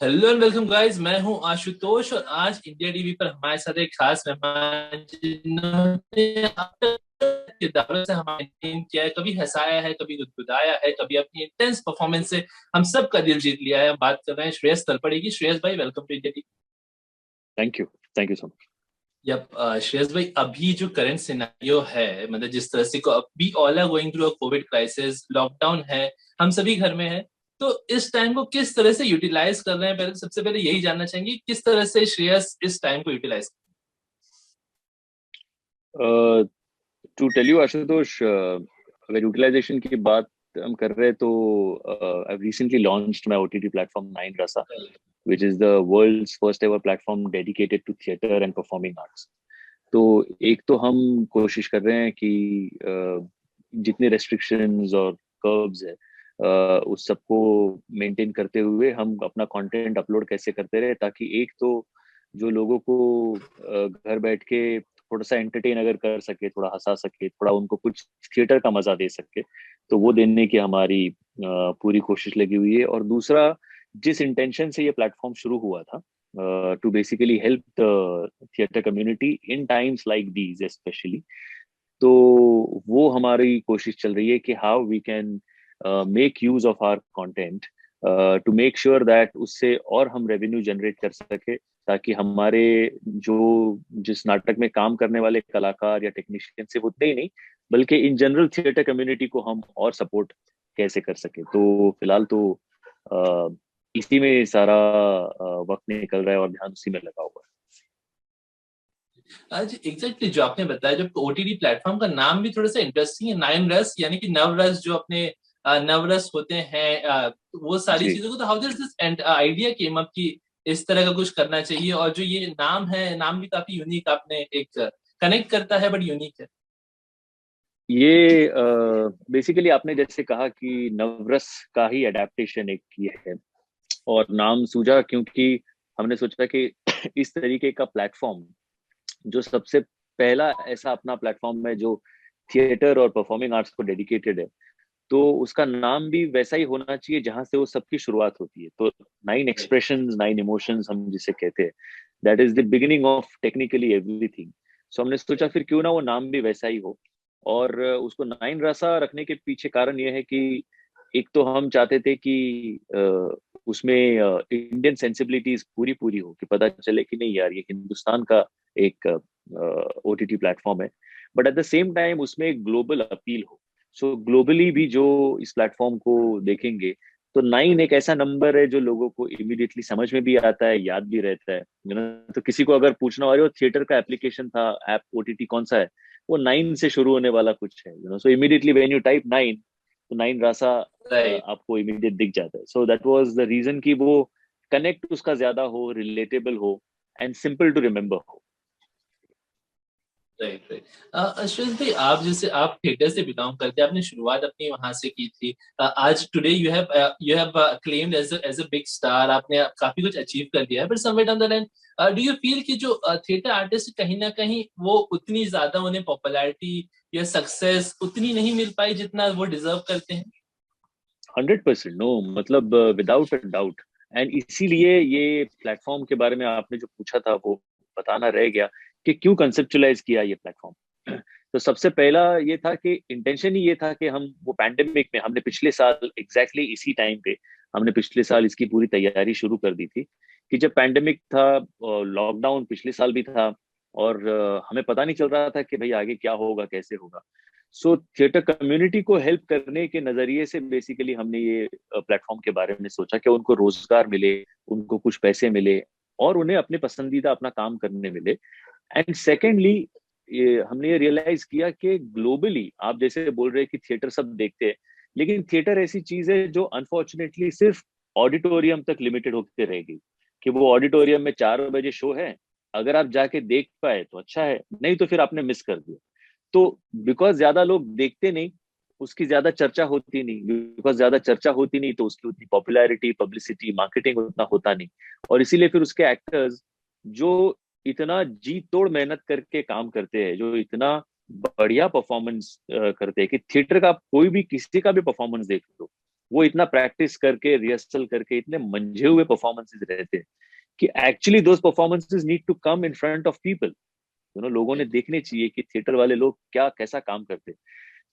Hello and welcome guys. मैं हूं आशुतोष और आज इंडिया टीवी पर हमारे साथ एक खास मेहमान जिन्होंने अपने किरदारों से हमें entertain किया है, कभी हंसाया है, कभी गुदगुदाया है, कभी अपनी इंटेंस परफॉर्मेंस से हम सब का दिल जीत लिया है। हम बात कर रहे हैं श्रेयस तलपड़े की। श्रेयस भाई, welcome to India TV. Thank you. Thank you so much. Yup. Shreyas भाई, अभी जो करंट सिनेरियो है, मतलब जिस तरह से अभी all are going through a covid crisis, lockdown है, हम सभी घर में हैं, तो इस टाइम को किस तरह से यूटिलाइज कर रहे हैं? पहले सबसे पहले यही जानना चाहेंगे, किस तरह से श्रेयस इस टाइम को utilize. To tell you Ashutosh, अगर यूटिलाइजेशन की बात हम कर रहे हैं तो I recently launched my OTT platform Nine Rasa, which is the world's first ever platform dedicated to theater and performing arts. तो एक तो हम कोशिश कर रहे हैं कि जितने रेस्ट्रिक्शंस और कर्व्स है उस सबको मेंटेन करते हुए हम अपना कंटेंट अपलोड कैसे करते रहे, ताकि एक तो जो लोगों को घर बैठ के थोड़ा सा एंटरटेन अगर कर सके, थोड़ा हंसा सके, थोड़ा उनको कुछ थिएटर का मजा दे सके, तो वो देने की हमारी पूरी कोशिश लगी हुई है। और दूसरा, जिस इंटेंशन से ये प्लेटफॉर्म शुरू हुआ था, to basically help the theatre community in times like these specially, तो वो हमारी कोशिश चल रही है कि how we can make use of our content to make sure that उससे और हम रेवेन्यू जनरेट कर सके, ताकि हमारे जो जिस नाटक में काम करने वाले कलाकार या टेक्नीशियन से उतने ही नहीं, बल्कि इन जनरल थिएटर कम्युनिटी को हम और सपोर्ट कैसे कर सके। तो फिलहाल तो इसी में सारा वक्त निकल रहा है और ध्यान उसी में लगा हुआ है। आज एग्जैक्टली जो आपने बताया, जब ओटीटी प्लेटफॉर्म का नाम भी थोड़ा सा इंटरेस्टिंग है, नाइन रस, यानी कि नवरस, जो अपने नवरस होते हैं, वो सारी जी। चीजों को, तो how does this idea came up कि इस तरह का कुछ करना चाहिए? और जो ये नाम है, नाम भी काफी यूनिक, आपने एक कनेक्ट करता है बट यूनिक है। ये बेसिकली आपने जैसे कहा कि नवरस का ही अडेप्टेशन एक ये है, और नाम सूझा क्योंकि हमने सोचा कि इस तरीके का प्लेटफॉर्म जो सबसे पहला ऐसा अपना प्लेटफॉर्म है जो थिएटर और परफॉर्मिंग आर्ट्स को डेडिकेटेड है, तो उसका नाम भी वैसा ही होना चाहिए जहां से वो सबकी शुरुआत होती है। तो नाइन एक्सप्रेशंस, नाइन इमोशंस हम जिसे कहते हैं, that is the beginning of technically everything. So हमने सोचा फिर क्यों ना वो नाम भी वैसा ही हो। और उसको नाइन रसा रखने के पीछे कारण ये है कि एक तो हम चाहते थे कि उसमें इंडियन सेंसिबिलिटीज पूरी पूरी हो, कि पता चले कि नहीं यार, ये हिंदुस्तान का एक ओटीटी प्लेटफॉर्म है, but at the same time उसमें एक ग्लोबल अपील हो। सो ग्लोबली भी जो इस प्लेटफॉर्म को देखेंगे, तो नाइन एक ऐसा नंबर है जो लोगों को इमीडिएटली समझ में भी आता है, याद भी रहता है। तो किसी को अगर पूछना हो, थिएटर का एप्लीकेशन था, ऐप ओटीटी कौन सा है, वो नाइन से शुरू होने वाला कुछ है, so immediately when you type nine, तो नाइन रासा राइट। आपको इमीडिएट दिख जाता है। So that was the reason कि वो कनेक्ट उसका ज्यादा हो, रिलेटेबल हो, एंड सिंपल टू रिमेम्बर हो। Right, right. अश्विन भाई, आप जैसे आप थिएटर से बिलोंग करते हैं, आपने शुरुआत अपनी वहां से की थी। आज today you have claimed as a big star, आपने काफी कुछ अचीव कर लिया है, but somewhere down the line do you feel कि जो थिएटर आर्टिस्ट कहीं ना कहीं वो उतनी ज्यादा उन्हें पॉपुलैरिटी या सक्सेस उतनी नहीं मिल पाई जितना वो डिजर्व करते हैं? 100% नो, मतलब विदाउट अ डाउट। एंड इसीलिए ये प्लेटफॉर्म के बारे में आपने जो पूछा था वो बताना रह गया कि क्यों कंसेप्चुलाइज किया ये प्लेटफॉर्म। तो सबसे पहला ये था कि इंटेंशन ही ये था कि हम वो पैंडेमिक में, हमने पिछले साल इसी टाइम पे, हमने पिछले साल इसकी पूरी तैयारी शुरू कर दी थी, कि जब पैंडेमिक था, लॉकडाउन पिछले साल भी था, और हमें पता नहीं चल रहा था कि भाई आगे क्या होगा, कैसे होगा। सो थिएटर कम्युनिटी को हेल्प करने के नजरिए से बेसिकली हमने ये प्लेटफॉर्म के बारे में सोचा कि उनको रोजगार मिले, उनको कुछ पैसे मिले, और उन्हें अपने पसंदीदा अपना काम करने मिले। एंड सेकेंडली, हमने ये रियलाइज किया कि ग्लोबली आप जैसे बोल रहे हैं कि थिएटर सब देखते हैं, लेकिन थिएटर ऐसी चीज है जो अनफॉर्चुनेटली सिर्फ ऑडिटोरियम तक लिमिटेड होकर रह गई, कि वो ऑडिटोरियम में 4 बजे शो है, अगर आप जाके देख पाए तो अच्छा है, नहीं तो फिर आपने मिस कर दिया। तो बिकॉज ज्यादा लोग देखते नहीं, उसकी ज्यादा चर्चा होती नहीं, बिकॉज ज्यादा चर्चा होती नहीं तो उसकी उतनी पॉपुलैरिटी, पब्लिसिटी, मार्केटिंग उतना होता नहीं। और इसीलिए फिर उसके एक्टर्स जो इतना जी तोड़ मेहनत करके काम करते हैं, जो इतना बढ़िया परफॉर्मेंस करते हैं, कि थिएटर का कोई भी किसी का भी परफॉर्मेंस देख लो, वो इतना प्रैक्टिस करके रिहर्सल करके इतने मंझे हुए परफॉर्मेंसेस रहते हैं कि actually those performances need to come in front of people, लोगों ने देखने चाहिए कि थिएटर वाले लोग क्या कैसा काम करते हैं।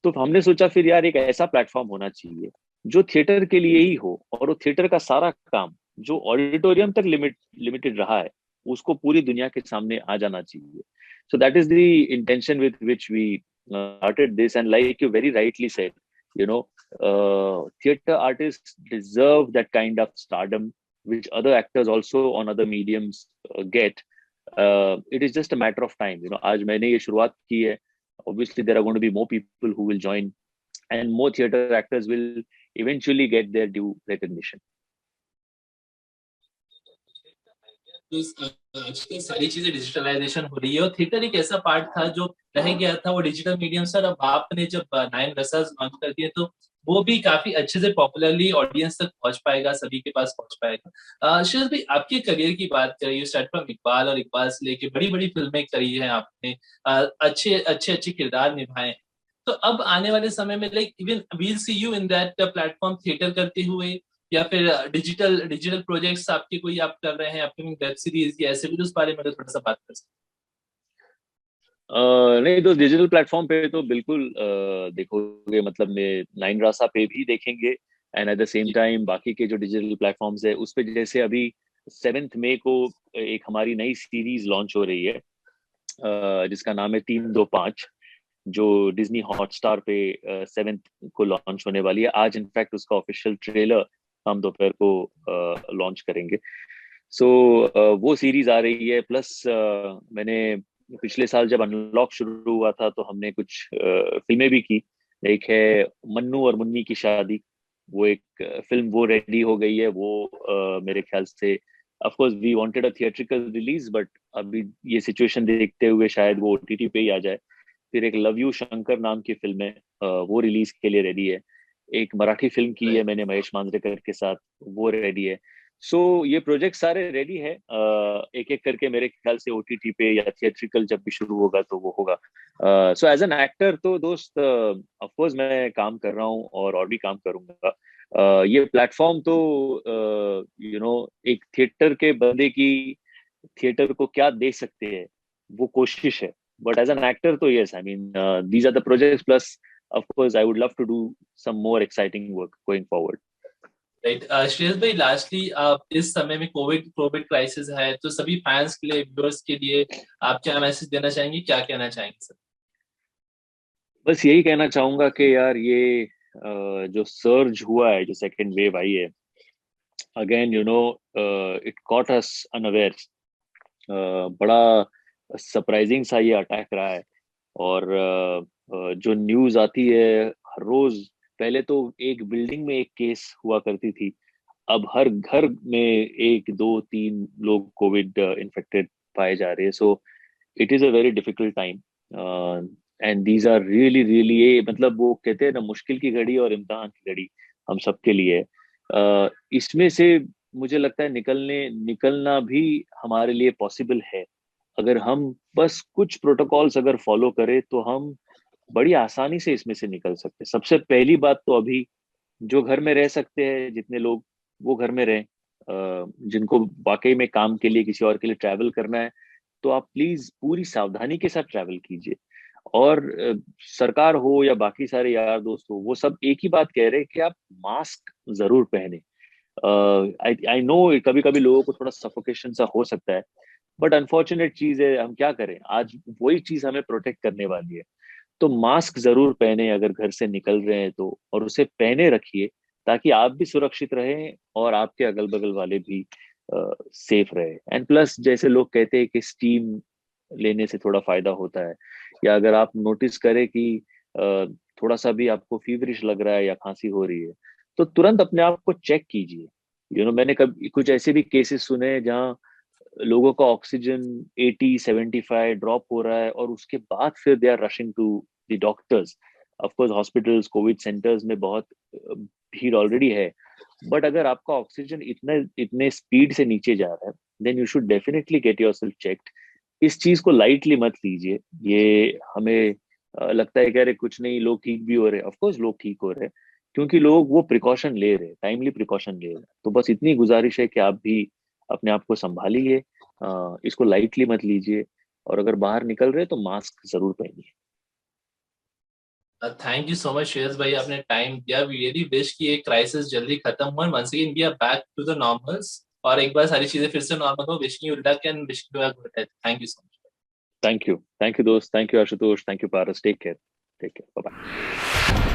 तो हमने सोचा फिर यार एक ऐसा प्लेटफॉर्म होना चाहिए जो थिएटर के लिए ही हो, और वो थिएटर का सारा काम जो ऑडिटोरियम तक लिमिटेड रहा है उसको पूरी दुनिया के सामने आ जाना चाहिए. So that is the intention with which we started this. And like you very rightly said, you know theater artists deserve that kind of stardom which other actors also on other mediums get. It is just a matter of time. आज मैंने ये शुरुआत की है, obviously there are going to be more people who will join, and more theater actors will eventually get their due recognition. तो आजकल सारी चीजें डिजिटलाइजेशन हो रही है और थिएटर एक ऐसा पार्ट था जो रह गया था, वो डिजिटल मीडियम सर। अब आपने जब नाइन रसास लॉन्च कर दिए तो वो भी काफी अच्छे से पॉपुलरली ऑडियंस तक पहुंच पाएगा, सभी के पास पहुंच पाएगा। श्रेयस भाई, आपके करियर की बात करें, यू स्टार्ट फ्रॉम इकबाल, और इकबाल से लेके बड़ी बड़ी फिल्में करी हैं आपने, अच्छे अच्छे अच्छे किरदार निभाए। तो अब आने वाले समय में like even we'll see you in that platform theatre करते हुए, या फिर डिजिटल डिजिटल प्रोजेक्ट्स आपके कोई आप कर रहे हैं, अपकमिंग वेब सीरीज या ऐसे कुछ, उस बारे में तो थोड़ा सा बात कर सकते नहीं तो डिजिटल प्लेटफॉर्म पे तो बिल्कुल देखोगे, मतलब मैं नाइन रासा पे भी देखेंगे, एंड एट द सेम हैं? टाइम बाकी के जो डिजिटल प्लेटफॉर्म्स है उस पे, जैसे अभी 7 मई को एक हमारी नई सीरीज लॉन्च हो रही है जिसका नाम है 325, जो डिज्नी हॉटस्टार पे 7 को लॉन्च होने वाली है। आज इनफैक्ट उसका ऑफिशियल ट्रेलर हम दोपहर को लॉन्च करेंगे। सो वो सीरीज आ रही है, प्लस मैंने पिछले साल जब अनलॉक शुरू हुआ था तो हमने कुछ फिल्में भी की। एक है मन्नू और मुन्नी की शादी, वो एक फिल्म वो रेडी हो गई है, वो मेरे ख्याल से of course we wanted a theatrical release, but अभी ये सिचुएशन देखते हुए शायद वो ओटीटी पे ही आ जाए। फिर एक लव यू शंकर नाम की फिल्म है, वो रिलीज के लिए रेडी है। एक मराठी फिल्म की है मैंने महेश मांजरेकर के साथ, वो रेडी है। सो ये प्रोजेक्ट सारे रेडी है, एक एक करके मेरे ख्याल से ओटीटी पे या थिएट्रिकल जब भी शुरू होगा तो वो होगा। सो एज एन एक्टर तो दोस्त ऑफ कोर्स मैं काम कर रहा हूँ और भी काम करूंगा। ये प्लेटफॉर्म तो एक थिएटर के बंदे की थिएटर को क्या दे सकते हैं वो कोशिश है, but as an actor तो yes, I mean these are the projects, plus of course I would love to do some more exciting work going forward. Right. Shreyas भाई, लास्टली आप इस समय में कोविड कोविड क्राइसिस है, तो सभी फैंस के लिए, व्यूअर्स के लिए आप क्या मैसेज देना चाहेंगे, क्या कहना चाहेंगे सर? बस यही कहना चाहूंगा कि यार ये जो सर्ज हुआ है, जो सेकेंड वेव आई है, again it caught us unaware. बड़ा सरप्राइजिंग सा ये अटैक रहा है। और जो न्यूज आती है हर रोज, पहले तो एक बिल्डिंग में एक केस हुआ करती थी, अब हर घर में एक दो तीन लोग कोविड इन्फेक्टेड पाए जा रहे हैं। So it is a very difficult time, and these are really really, ये मतलब वो कहते हैं ना, मुश्किल की घड़ी और इम्तिहान की घड़ी हम सबके लिए है। इसमें से मुझे लगता है निकलना भी हमारे लिए पॉसिबल है, अगर हम बस कुछ प्रोटोकॉल्स अगर फॉलो करें तो हम बड़ी आसानी से इसमें से निकल सकते हैं। सबसे पहली बात तो अभी जो घर में रह सकते हैं जितने लोग, वो घर में रहें। जिनको वाकई में काम के लिए किसी और के लिए ट्रैवल करना है तो आप प्लीज पूरी सावधानी के साथ ट्रैवल कीजिए। और सरकार हो या बाकी सारे यार दोस्त हो, वो सब एक ही बात कह रहे हैं कि आप मास्क जरूर पहने। आई नो कभी कभी लोगों को थोड़ा सफोकेशन सा हो सकता है, बट अनफॉर्चुनेट चीज है, हम क्या करें, आज वही चीज हमें प्रोटेक्ट करने वाली है। तो मास्क जरूर पहने अगर घर से निकल रहे हैं तो, और उसे पहने रखिए ताकि आप भी सुरक्षित रहें और आपके अगल बगल वाले भी सेफ रहे। एंड प्लस जैसे लोग कहते हैं कि स्टीम लेने से थोड़ा फायदा होता है, या अगर आप नोटिस करें कि थोड़ा सा भी आपको फीवरिश लग रहा है या खांसी हो रही है, तो तुरंत अपने आप को चेक कीजिए। मैंने कभी कुछ ऐसे भी केसेस सुने हैं जहाँ लोगों का ऑक्सीजन 80-75 ड्रॉप हो रहा है और उसके बाद फिर they are rushing to the doctors. Of course hospitals covid centres में बहुत भीड़ ऑलरेडी है, बट अगर आपका ऑक्सीजन इतने इतने स्पीड से नीचे जा रहा है, then you should definitely get yourself checked. इस चीज को लाइटली मत लीजिए। ये हमें लगता है कि अरे कुछ नहीं, लोग ठीक भी हो रहे हैं, ऑफ कोर्स लोग ठीक हो रहे हैं, क्योंकि लोग वो प्रिकॉशन ले रहे, टाइमली प्रिकॉशन ले रहे। तो बस इतनी गुजारिश है कि आप भी अपने आप को संभालिए, इसको लाइटली मत लीजिए, और अगर बाहर निकल रहे तो मास्क जरूर पहनिए। Thank you so much Shreyas भाई, आपने टाइम दिया। वी रियली विश कि ये क्राइसिस जल्दी खत्म हो, once again we are back to the normals, और एक बार सारी चीजें फिर से नॉर्मल हो। Wishing you luck and wishing you a good health. Thank you so much. Thank you दोस्त, thank you Ashutosh, thank you Paras, take care, take care, bye bye.